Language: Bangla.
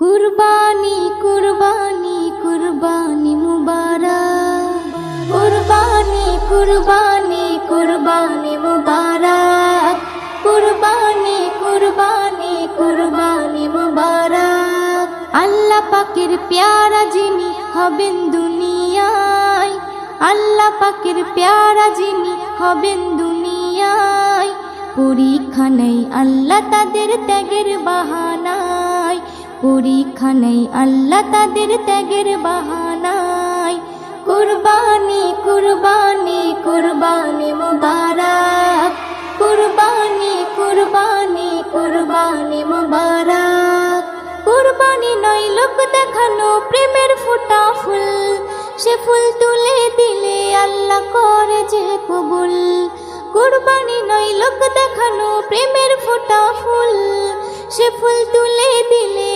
কুরবানি কুরবানি কুরবানি মুবারক, কুরবানি কুরবানি কুরবানি মুবারক, কুরবানি কুরবানি কুরবানি মুবারক। আল্লাহ পাকের প্যারা যিনি হবেন দুনিয়ায়, আল্লাহ পাকের প্যারা যিনি হবেন দুনিয়ায়, পরীক্ষা নেই আল্লাহ তাদের ত্যাগের বাহানায়, পরীক্ষা নেই আল্লাহ তাদের ত্যাগের বাহানায়। কুরবানি কুরবানি কুরবানি মুবারক, কুরবানি কুরবানি কুরবানি মুবারক। কুরবানি নয় লোক দেখানো প্রেমের ফোঁটা ফুল, সে ফুল তুলে দিলে আল্লাহ করে যে কবুল। কুরবানি নয় লোক দেখানো প্রেমের ফোঁটা ফুল, সে ফুল তুলে দিলে